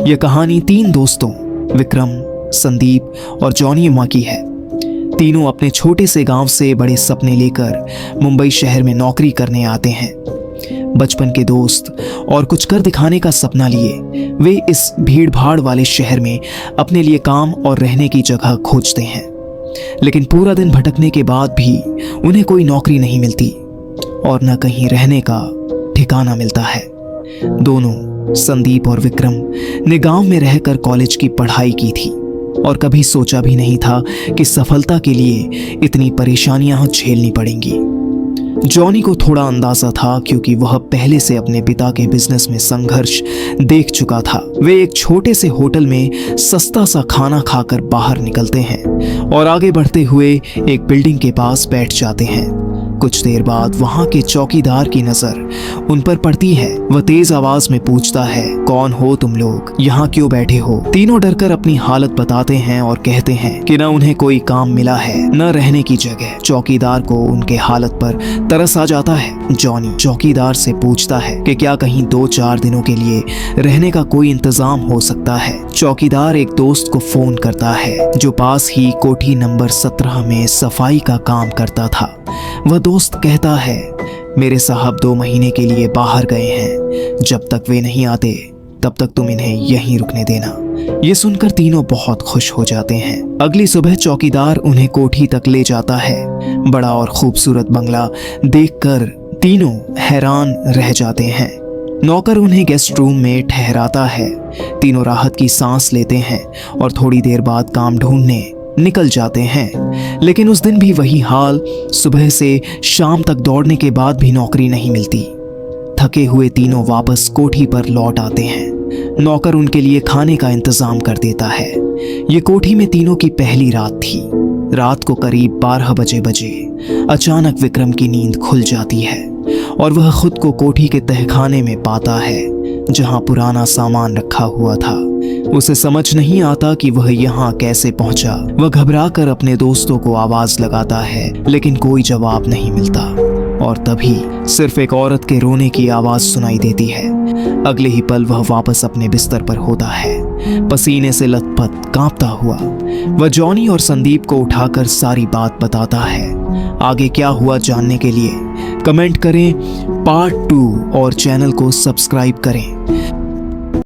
यह कहानी 3 दोस्तों विक्रम, संदीप और जॉनी माँ की है। तीनों अपने छोटे से गांव से बड़े सपने लेकर मुंबई शहर में नौकरी करने आते हैं। बचपन के दोस्त और कुछ कर दिखाने का सपना लिए वे इस भीड़ भाड़ वाले शहर में अपने लिए काम और रहने की जगह खोजते हैं। लेकिन पूरा दिन भटकने के बाद भी उन्हें कोई नौकरी नहीं मिलती और न कहीं रहने का ठिकाना मिलता है। दोनों, संदीप और विक्रम, ने गांव में रहकर कॉलेज की पढ़ाई की थी और कभी सोचा भी नहीं था कि सफलता के लिए इतनी परेशानियां झेलनी पड़ेंगी। जॉनी को थोड़ा अंदाजा था क्योंकि वह पहले से अपने पिता के बिजनेस में संघर्ष देख चुका था। वे एक छोटे से होटल में सस्ता सा खाना खाकर बाहर निकलते हैं और आगे बढ़ते हुए एक बिल्डिंग के पास बैठ जाते हैं। कुछ देर बाद वहां के चौकीदार की नजर उन पर पड़ती है। वह तेज आवाज में पूछता है, कौन हो तुम लोग, यहाँ क्यों बैठे हो? तीनों डरकर अपनी हालत बताते हैं और कहते हैं कि न उन्हें कोई काम मिला है न रहने की जगह। चौकीदार को उनके हालत पर तरस आ जाता है। जॉनी चौकीदार से पूछता है कि क्या कहीं 2-4 दिनों के लिए रहने का कोई इंतजाम हो सकता है। चौकीदार एक दोस्त को फोन करता है जो पास ही कोठी नंबर 17 में सफाई का काम करता था। वह दोस्त कहता है, मेरे साहब 2 महीने के लिए बाहर गए हैं, जब तक वे नहीं आते तब तक तुम इन्हें यहीं रुकने देना। ये सुनकर तीनों बहुत खुश हो जाते हैं। अगली सुबह चौकीदार उन्हें कोठी तक ले जाता है। बड़ा और खूबसूरत बंगला देखकर तीनों हैरान रह जाते हैं। नौकर उन्हें गेस्ट रूम में ठहराता है। तीनों राहत की सांस लेते हैं और थोड़ी देर बाद काम ढूंढने निकल जाते हैं। लेकिन उस दिन भी वही हाल। सुबह से शाम तक दौड़ने के बाद भी नौकरी नहीं मिलती। थके हुए तीनों वापस कोठी पर लौट आते हैं। नौकर उनके लिए खाने का इंतजाम कर देता है। ये कोठी में तीनों की पहली रात थी। रात को करीब 12 बजे अचानक विक्रम की नींद खुल जाती है और वह खुद को कोठी के तहखाने में पाता है जहां पुराना सामान रखा हुआ था। उसे समझ नहीं आता कि वह यहाँ कैसे पहुंचा। वह घबरा कर अपने दोस्तों को आवाज लगाता है लेकिन कोई जवाब नहीं मिलता और तभी सिर्फ एक औरत के रोने की आवाज सुनाई देती है। अगले ही पल वह वापस अपने बिस्तर पर होता है, पसीने से लथपथ कांपता हुआ। वह जॉनी और संदीप को उठाकर सारी बात बताता है। आगे क्या हुआ जानने के लिए कमेंट करें पार्ट 2 और चैनल को सब्सक्राइब करें।